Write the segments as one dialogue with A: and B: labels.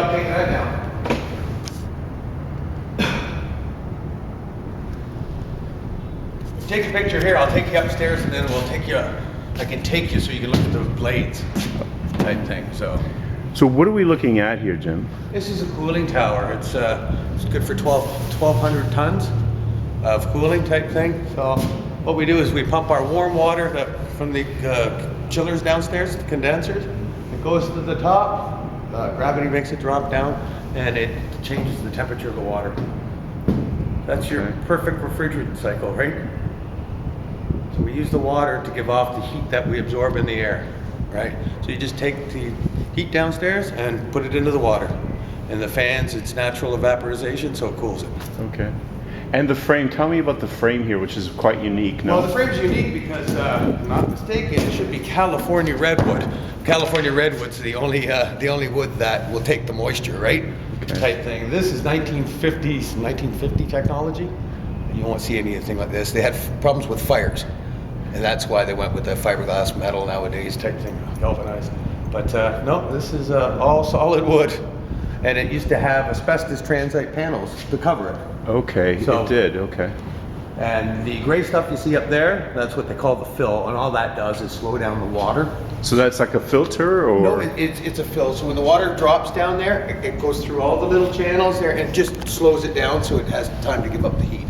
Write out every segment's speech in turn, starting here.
A: job taking that down. Take a picture here. I'll take you upstairs, and then we'll take you. I can take you so you can look at the blades, type thing.
B: So what are we looking at here, Jim?
A: This is a cooling tower. It's good for 1,200 tons of cooling type thing. So what we do is we pump our warm water from the chillers downstairs, the condensers. It goes to the top. Gravity makes it drop down, and it changes the temperature of the water. That's your perfect refrigerant cycle, right? So we use the water to give off the heat that we absorb in the air, right? So you just take the heat downstairs and put it into the water. And the fans, it's natural evaporization, so it cools it.
B: Okay. And the frame, tell me about the frame here, which is quite unique. No?
A: Well, the frame's unique because, if I'm not mistaken, it should be California redwood. California redwood's the only wood that will take the moisture, right? Type thing. This is 1950 technology. You won't see anything like this. They had problems with fires, and that's why they went with the fiberglass metal nowadays type thing, galvanized. But no, this is all solid wood, and it used to have asbestos transite panels to cover it.
B: Okay,
A: So-
B: it did. Okay.
A: And the gray stuff you see up there, that's what they call the fill, and all that does is slow down the water.
B: So that's like a filter, or?
A: No, it's a fill. So when the water drops down there, it goes through all the little channels there and just slows it down so it has time to give up the heat.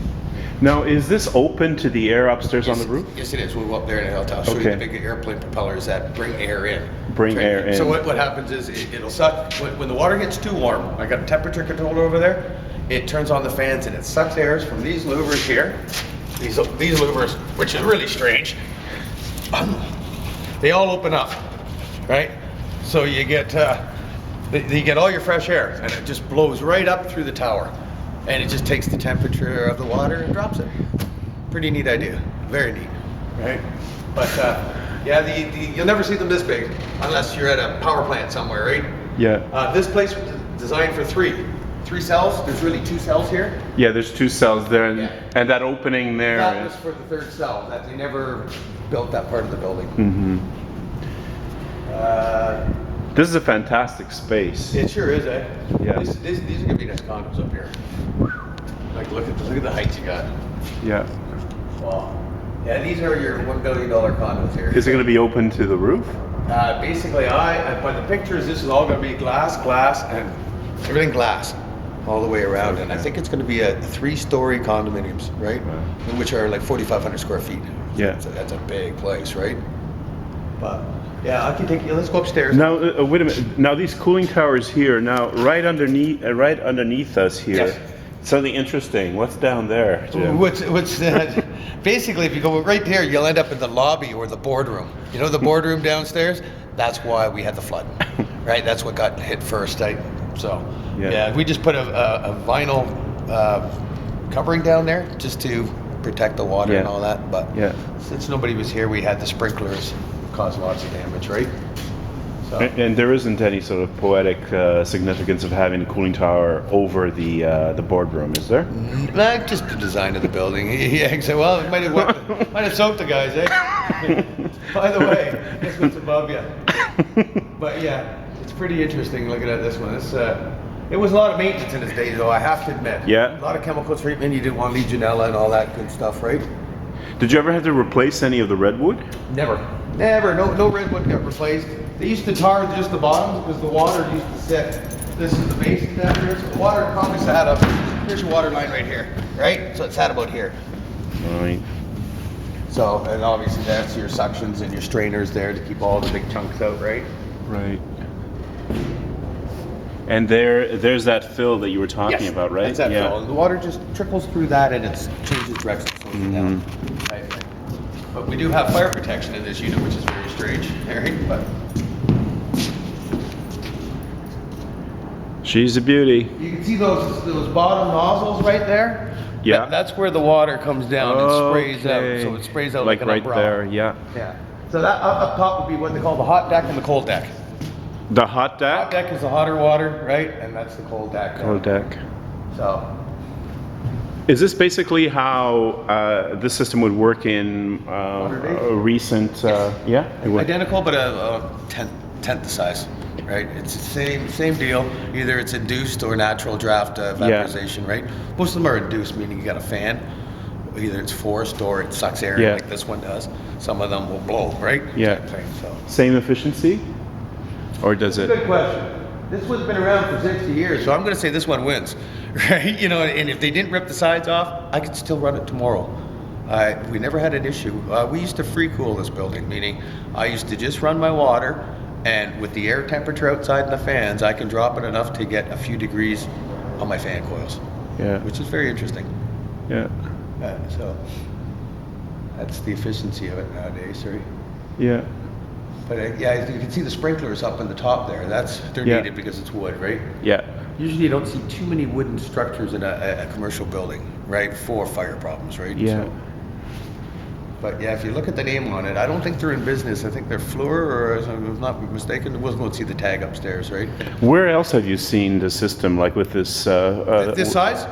B: Now, is this open to the air upstairs on the roof?
A: Yes, it is. We'll go up there and I'll show you the big airplane propellers that bring air in.
B: Bring air in.
A: So what happens is it'll suck. When the water gets too warm, I got a temperature controller over there, it turns on the fans and it sucks air from these louvers here. These louvers, which is really strange. They all open up, right? So you get all your fresh air, and it just blows right up through the tower, and it just takes the temperature of the water and drops it. Pretty neat idea, very neat, right? But yeah, you'll never see them this big unless you're at a power plant somewhere, right?
B: Yeah.
A: This place was designed for three cells. There's really 2 cells here.
B: Yeah, there's 2 cells there, and,
A: Yeah.
B: and that opening there.
A: That was for the 3rd cell. That they never built that part of the building.
B: Mm-hmm. This is a fantastic space.
A: It sure is, eh?
B: Yeah.
A: These are gonna be nice condos up here. Like look at the heights you got.
B: Yeah.
A: Wow. Yeah, these are your $1 billion condos here.
B: Is it going to be open to the roof?
A: Basically, by the pictures, this is all gonna be glass, and everything glass all the way around. And I think it's gonna be a 3-story condominiums, right?
B: Wow.
A: Which are like 4,500 square feet.
B: Yeah.
A: That's a big place, right? But yeah, I can take you. Let's go upstairs.
B: Now, wait a minute. Now, these cooling towers here. Now, right underneath us here.
A: Yes.
B: Something interesting. What's down there, Jim?
A: What's basically, if you go right there, you'll end up in the lobby or the boardroom. You know the boardroom downstairs? That's why we had the flood, right? That's what got hit first. So yeah, we just put a vinyl covering down there just to protect the water and all that. But since nobody was here, we had the sprinklers cause lots of damage, right? So.
B: And there isn't any sort of poetic significance of having a cooling tower over the boardroom, is there?
A: Like just the design of the building. Yeah, so well, it might have soaked the guys, eh? By the way, this one's above you. But yeah, it's pretty interesting looking at this one. It was a lot of maintenance in its day, though, I have to admit.
B: Yeah.
A: A lot of chemical treatment. You didn't want Legionella and all that good stuff, right?
B: Did you ever have to replace any of the redwood?
A: Never. No redwood got replaced. They used to tar just the bottoms because the water used to sit. This is the basin down here. So the water probably sat up. Here's your water line right here, right? So it sat about here.
B: Right.
A: So, and obviously that's your suctions and your strainers there to keep all the big chunks out, right?
B: Right. And there's that fill that you were talking about, right?
A: That's that fill. The water just trickles through that and it changes direction, slows it down. Right. But we do have fire protection in this unit, which is very strange, right? But
B: she's a beauty.
A: you can see those bottom nozzles right there.
B: Yeah.
A: That's where the water comes down and sprays out. So it sprays out like an
B: right
A: umbrella.
B: there. Yeah.
A: Yeah. So that up top would be what they call the hot deck and the cold deck.
B: The hot deck.
A: Hot deck is the hotter water, right? And that's the cold deck.
B: Cold deck.
A: So.
B: Is this basically how this system would work in a recent? Yeah. It would.
A: Identical, but a tenth the size, right? It's the same deal. Either it's induced or natural draft vaporization, right? Most of them are induced, meaning you got a fan. Either it's forced or it sucks air in like this one does. Some of them will blow, right?
B: Yeah.
A: So.
B: Same efficiency, or does it?
A: Good question. This one's been around for 60 years, so I'm going to say this one wins, right? You know, and if they didn't rip the sides off, I could still run it tomorrow. We never had an issue. We used to free cool this building, meaning I used to just run my water, and with the air temperature outside and the fans, I can drop it enough to get a few degrees on my fan coils.
B: Yeah.
A: Which is very interesting.
B: Yeah.
A: So that's the efficiency of it nowadays, right?
B: Yeah.
A: But yeah, you can see the sprinklers up in the top there. They're needed because it's wood, right?
B: Yeah.
A: Usually you don't see too many wooden structures in a commercial building, right? For fire problems, right?
B: Yeah.
A: So, but yeah, if you look at the name on it, I don't think they're in business. I think they're Fluor, or if I'm not mistaken, we'll go see the tag upstairs, right?
B: Where else have you seen the system like with this?
A: This size?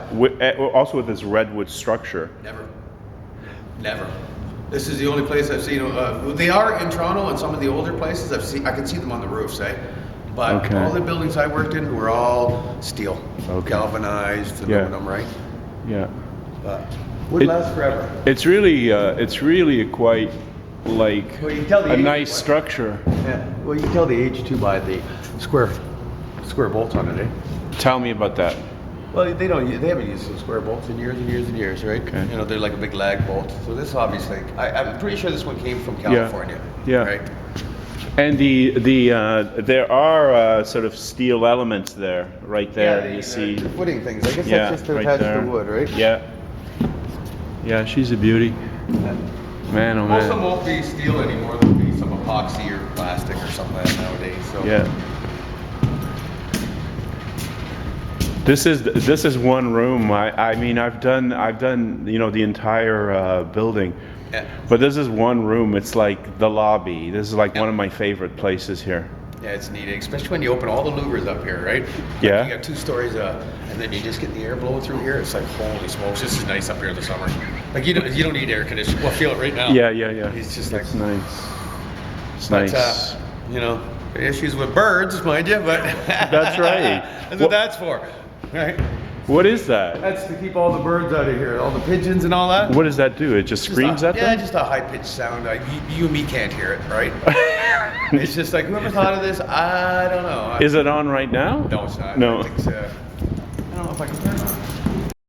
B: Also with this redwood structure.
A: Never. This is the only place I've seen. They are in Toronto, and some of the older places I can see them on the roofs, eh? But all the buildings I worked in were all steel, galvanized, aluminum, right?
B: Yeah.
A: But would last forever.
B: It's really quite like
A: Well, you can tell the
B: a
A: age
B: nice
A: by-
B: structure.
A: Yeah. Well, you can tell the age too by the square bolts on it, eh?
B: Tell me about that.
A: Well, they haven't used those square bolts in years and years and years, right?
B: Okay.
A: You know, they're like a big lag bolt. So this obviously, I'm pretty sure this one came from California.
B: Yeah.
A: Right.
B: And there are sort of steel elements there, right there. You see.
A: The footing things. I guess
B: Yeah,
A: that's just to
B: right
A: attach
B: there.
A: to wood, right?
B: Yeah. Yeah, she's a beauty. Man, oh
A: Most of them
B: man.
A: won't be steel anymore. They'll be some epoxy or plastic or something like that nowadays. So.
B: Yeah. This is one room. I mean I've done the entire building,
A: Yeah.
B: but this is one room. It's like the lobby. This is like one of my favorite places here.
A: Yeah, it's neat, especially when you open all the louvers up here, right?
B: Yeah.
A: Like you got 2 stories up, and then you just get the air blowing through here. It's like, holy smokes, this is nice up here in the summer. Like you don't need air conditioning. Well, feel it right now.
B: Yeah.
A: It's just like
B: It's nice. It's
A: but,
B: nice.
A: you know, issues with birds, mind you, but
B: That's right.
A: That's what that's for, right?
B: What is that?
A: That's to keep all the birds out of here, all the pigeons and all that.
B: What does that do? It just screams at
A: Yeah,
B: them?
A: just a high-pitched sound. You and me can't hear it, right? It's just like, whoever thought of this, I don't know.
B: Is it on right now?
A: No, it's not.
B: No.
A: I don't know if I can turn